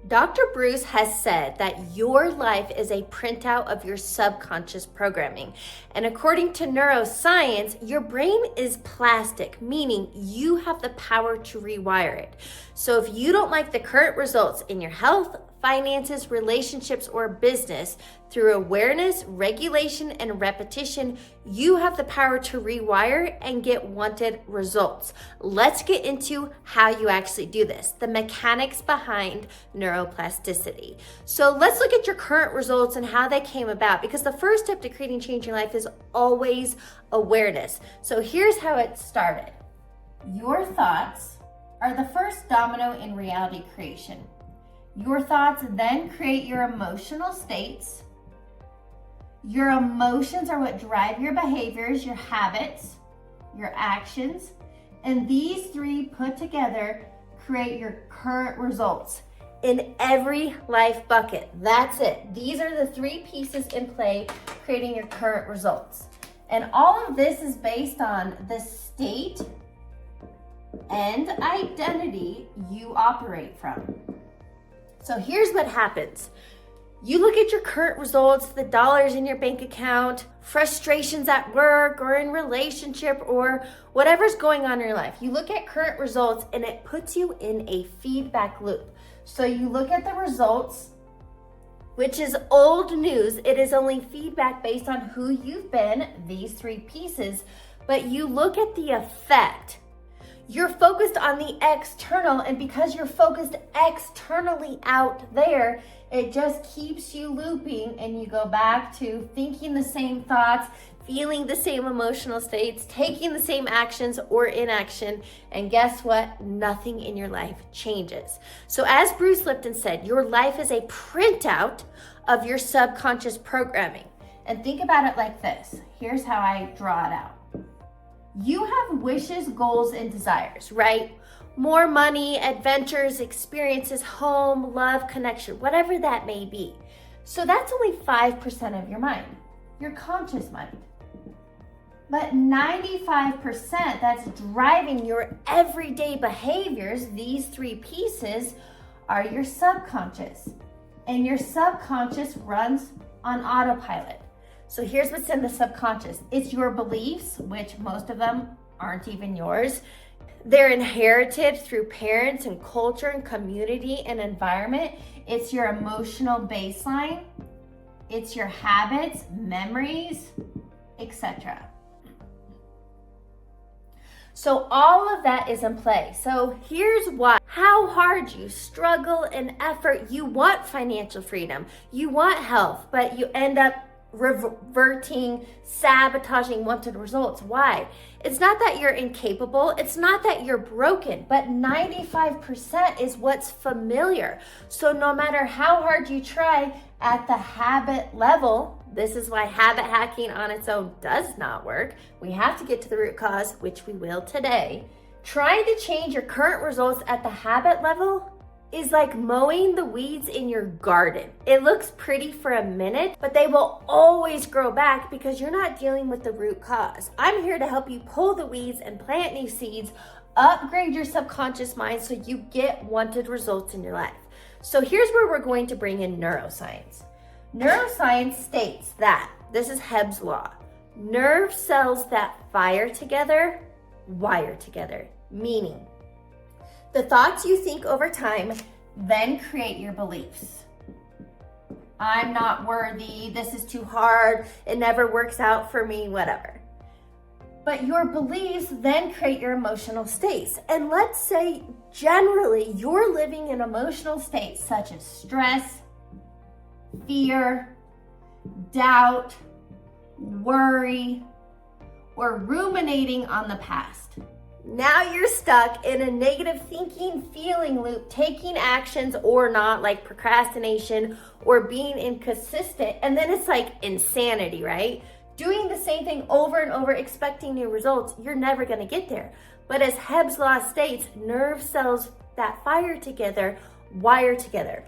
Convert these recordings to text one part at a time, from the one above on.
Dr. Bruce has said that your life is a printout of your subconscious programming. And according to neuroscience, your brain is plastic, meaning you have the power to rewire it. So if you don't like the current results in your health, finances, relationships, or business, through awareness, regulation, and repetition, you have the power to rewire and get wanted results. Let's get into how you actually do this, the mechanics behind neuroplasticity. So let's look at your current results and how they came about, because the first step to creating change in your life is always awareness. So here's how it started. Your thoughts are the first domino in reality creation. Your thoughts then create your emotional states. Your emotions are what drive your behaviors, your habits, your actions, and these three put together create your current results in every life bucket. That's it. These are the three pieces in play creating your current results. And all of this is based on the state and identity you operate from. So here's what happens. You look at your current results, the dollars in your bank account, frustrations at work or in relationship or whatever's going on in your life. You look at current results and it puts you in a feedback loop. So you look at the results, which is old news. It is only feedback based on who you've been, these three pieces, but you look at the effect. You're focused on the external, and because you're focused externally out there, it just keeps you looping and you go back to thinking the same thoughts, feeling the same emotional states, taking the same actions or inaction, and guess what? Nothing in your life changes. So as Bruce Lipton said, your life is a printout of your subconscious programming. And think about it like this. Here's how I draw it out. You have wishes, goals, and desires, right? More money, adventures, experiences, home, love, connection, whatever that may be. So that's only 5% of your mind, your conscious mind. But 95% that's driving your everyday behaviors, these three pieces, are your subconscious. And your subconscious runs on autopilot. So here's what's in the subconscious. It's your beliefs, which most of them aren't even yours. They're inherited through parents and culture and community and environment. It's your emotional baseline. It's your habits, memories, etc. So all of that is in play. So here's why. How hard you struggle and effort. You want financial freedom. You want health, but you end up reverting, sabotaging wanted results. Why? It's not that you're incapable. It's not that you're broken, but 95% is what's familiar. So no matter how hard you try at the habit level, this is why habit hacking on its own does not work. We have to get to the root cause, which we will today. Trying to change your current results at the habit level is like mowing the weeds in your garden. It looks pretty for a minute, but they will always grow back because you're not dealing with the root cause. I'm here to help you pull the weeds and plant new seeds, upgrade your subconscious mind so you get wanted results in your life. So here's where we're going to bring in neuroscience. Neuroscience states that, this is Hebb's law, nerve cells that fire together, wire together, meaning the thoughts you think over time then create your beliefs. I'm not worthy, this is too hard, it never works out for me, whatever. But your beliefs then create your emotional states. And let's say generally you're living in emotional states such as stress, fear, doubt, worry, or ruminating on the past. Now you're stuck in a negative thinking, feeling loop, taking actions or not, like procrastination or being inconsistent. And then it's like insanity, right? Doing the same thing over and over, expecting new results, you're never going to get there. But as Hebb's law states, nerve cells that fire together, wire together.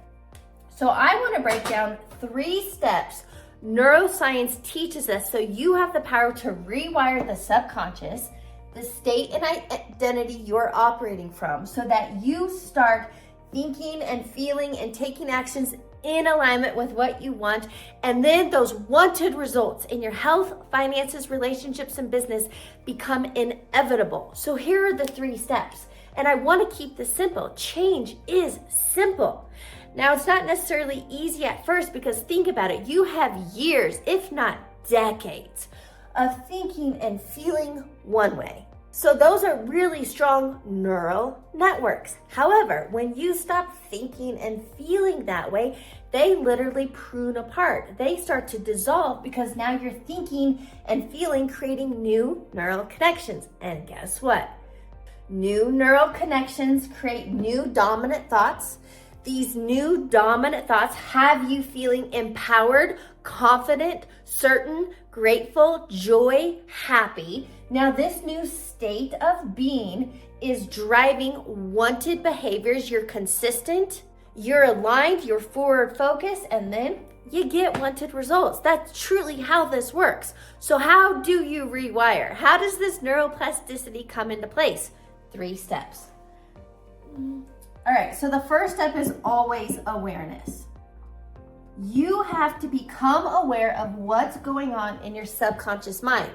So I want to break down 3 steps neuroscience teaches us so you have the power to rewire the subconscious, the state and identity you're operating from, so that you start thinking and feeling and taking actions in alignment with what you want. And then those wanted results in your health, finances, relationships, and business become inevitable. So here are the 3 steps. And I want to keep this simple. Change is simple. Now, it's not necessarily easy at first because think about it. You have years, if not decades, of thinking and feeling one way. So those are really strong neural networks. However, when you stop thinking and feeling that way, they literally prune apart. They start to dissolve because now you're thinking and feeling, creating new neural connections. And guess what? New neural connections create new dominant thoughts. These new dominant thoughts have you feeling empowered, confident, certain, grateful, joy, happy. Now, this new state of being is driving wanted behaviors. You're consistent, you're aligned, you're forward focused, and then you get wanted results. That's truly how this works. So how do you rewire? How does this neuroplasticity come into place? 3 steps. All right, so the first step is always awareness. You have to become aware of what's going on in your subconscious mind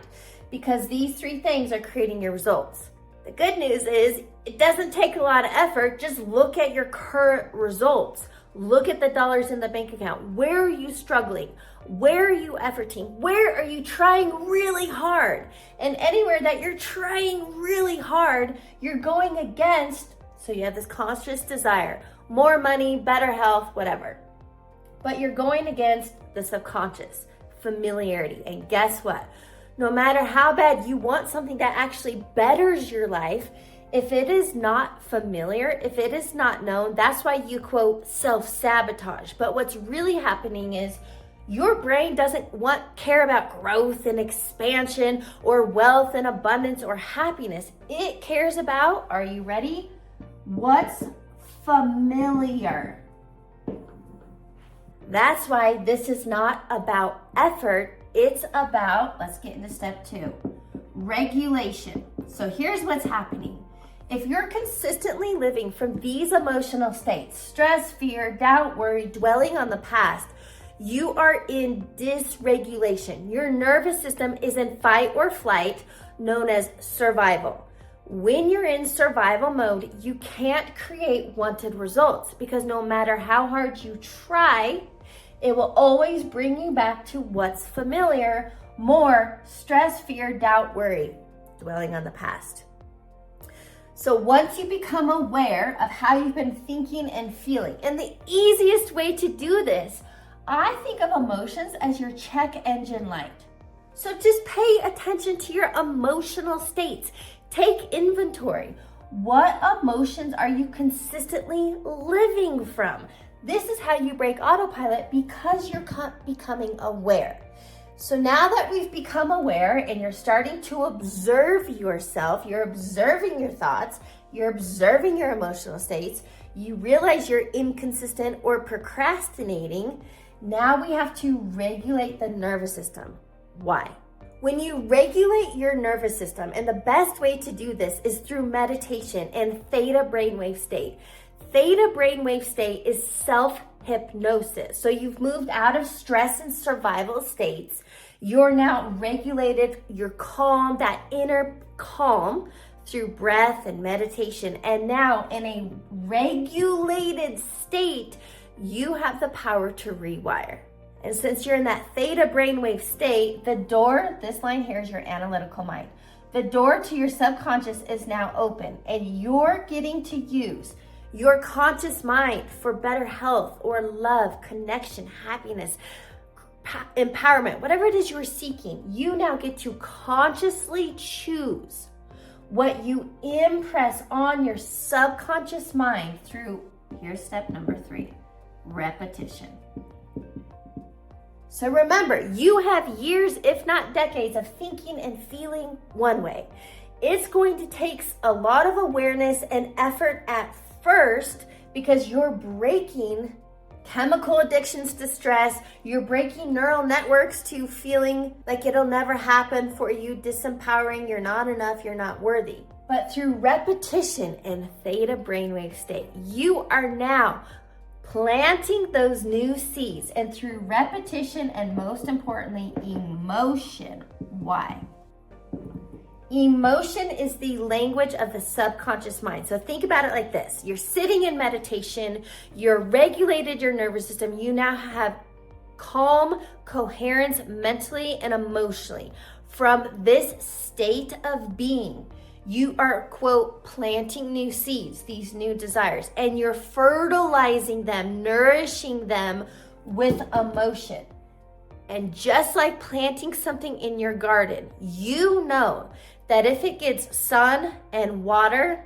because these 3 things are creating your results. The good news is it doesn't take a lot of effort. Just look at your current results. Look at the dollars in the bank account. Where are you struggling? Where are you efforting? Where are you trying really hard? And anywhere that you're trying really hard, you're going against. So you have this conscious desire, more money, better health, whatever. But you're going against the subconscious, familiarity. And guess what? No matter how bad you want something that actually betters your life, if it is not familiar, if it is not known, that's why you quote self-sabotage. But what's really happening is your brain doesn't care about growth and expansion or wealth and abundance or happiness. It cares about, are you ready? What's familiar. That's why this is not about effort. It's about, let's get into step 2, regulation. So here's what's happening. If you're consistently living from these emotional states, stress, fear, doubt, worry, dwelling on the past, you are in dysregulation. Your nervous system is in fight or flight, known as survival. When you're in survival mode, you can't create wanted results because no matter how hard you try, it will always bring you back to what's familiar, more stress, fear, doubt, worry, dwelling on the past. So once you become aware of how you've been thinking and feeling, and the easiest way to do this, I think of emotions as your check engine light. So just pay attention to your emotional states. Take inventory. What emotions are you consistently living from? This is how you break autopilot because you're becoming aware. So now that we've become aware and you're starting to observe yourself, you're observing your thoughts, you're observing your emotional states, you realize you're inconsistent or procrastinating, now we have to regulate the nervous system. Why? When you regulate your nervous system, and the best way to do this is through meditation and theta brainwave state. Theta brainwave state is self-hypnosis. So you've moved out of stress and survival states. You're now regulated, you're calm, that inner calm through breath and meditation. And now in a regulated state, you have the power to rewire. And since you're in that theta brainwave state, the door, this line here is your analytical mind. The door to your subconscious is now open and you're getting to use your conscious mind for better health or love, connection, happiness, empowerment, whatever it is you're seeking. You now get to consciously choose what you impress on your subconscious mind through, here's step number 3, repetition. So remember, you have years, if not decades, of thinking and feeling one way. It's going to take a lot of awareness and effort at first because you're breaking chemical addictions to stress, you're breaking neural networks to feeling like it'll never happen for you, disempowering, you're not enough, you're not worthy. But through repetition and theta brainwave state, you are now planting those new seeds. And through repetition and most importantly, emotion. Why? Emotion is the language of the subconscious mind. So think about it like this. You're sitting in meditation, you're regulated your nervous system, you now have calm coherence mentally and emotionally. From this state of being, you are, quote, planting new seeds, these new desires, and you're fertilizing them, nourishing them with emotion. And just like planting something in your garden, you know that if it gets sun and water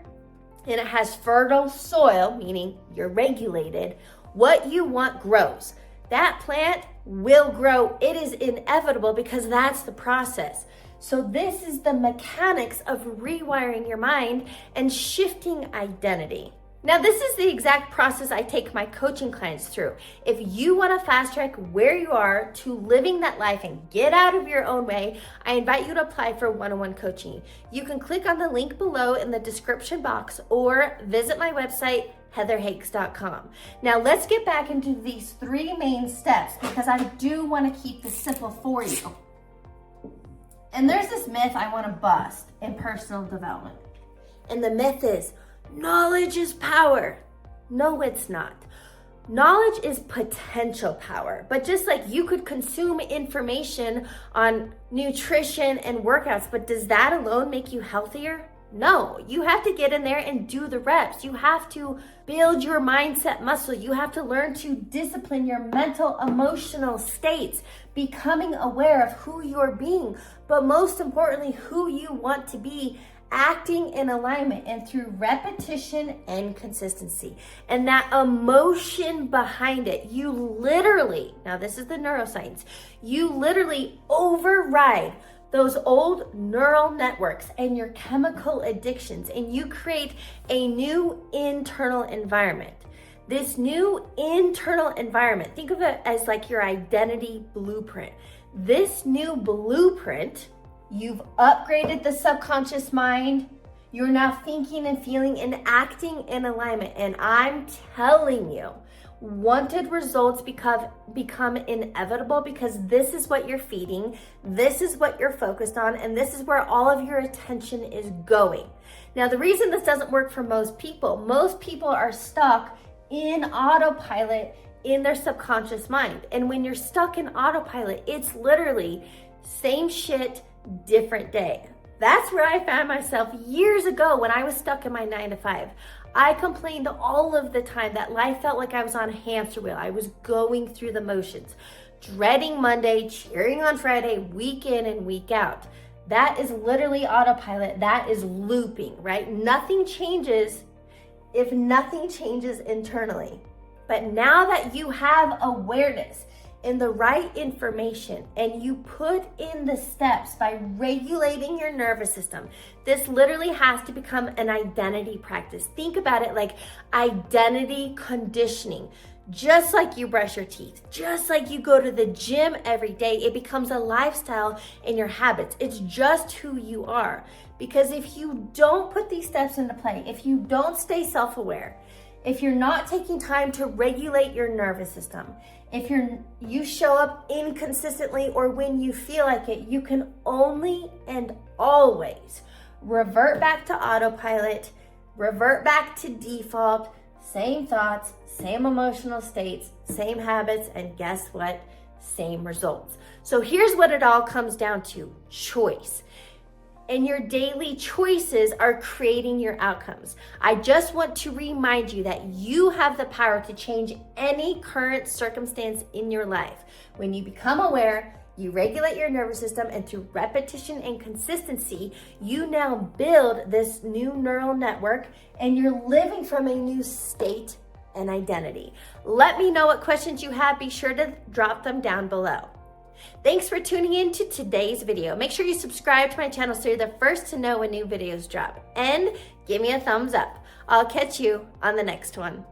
and it has fertile soil, meaning you're regulated, what you want grows. That plant will grow. It is inevitable because that's the process. So this is the mechanics of rewiring your mind and shifting identity. Now, this is the exact process I take my coaching clients through. If you want to fast track where you are to living that life and get out of your own way, I invite you to apply for one-on-one coaching. You can click on the link below in the description box or visit my website, heatherhakes.com. Now, let's get back into these 3 main steps because I do want to keep this simple for you. And there's this myth I want to bust in personal development. And the myth is, knowledge is power. No, it's not. Knowledge is potential power. But just like you could consume information on nutrition and workouts, but does that alone make you healthier? No, you have to get in there and do the reps. You have to build your mindset muscle. You have to learn to discipline your mental, emotional states, becoming aware of who you're being, but most importantly, who you want to be, acting in alignment and through repetition and consistency. And that emotion behind it, you literally, now this is the neuroscience, you literally override those old neural networks and your chemical addictions, and you create a new internal environment. This new internal environment, think of it as like your identity blueprint. This new blueprint, you've upgraded the subconscious mind. You're now thinking and feeling and acting in alignment. And I'm telling you, wanted results become inevitable because this is what you're feeding, this is what you're focused on, and this is where all of your attention is going. Now, the reason this doesn't work for most people are stuck in autopilot in their subconscious mind. And when you're stuck in autopilot, it's literally same shit, different day. That's where I found myself years ago when I was stuck in my 9-to-5. I complained all of the time that life felt like I was on a hamster wheel. I was going through the motions, dreading Monday, cheering on Friday, week in and week out. That is literally autopilot. That is looping, right? Nothing changes if nothing changes internally. But now that you have awareness and the right information and you put in the steps by regulating your nervous system, this literally has to become an identity practice. Think about it like identity conditioning. Just like you brush your teeth, just like you go to the gym every day, it becomes a lifestyle in your habits. It's just who you are. Because if you don't put these steps into play, if you don't stay self-aware, if you're not taking time to regulate your nervous system, if you show up inconsistently or when you feel like it, you can only and always revert back to autopilot, revert back to default, same thoughts, same emotional states, same habits, and guess what? Same results. So here's what it all comes down to: choice. And your daily choices are creating your outcomes. I just want to remind you that you have the power to change any current circumstance in your life. When you become aware, you regulate your nervous system, and through repetition and consistency, you now build this new neural network and you're living from a new state and identity. Let me know what questions you have. Be sure to drop them down below. Thanks for tuning in to today's video. Make sure you subscribe to my channel so you're the first to know when new videos drop. And give me a thumbs up. I'll catch you on the next one.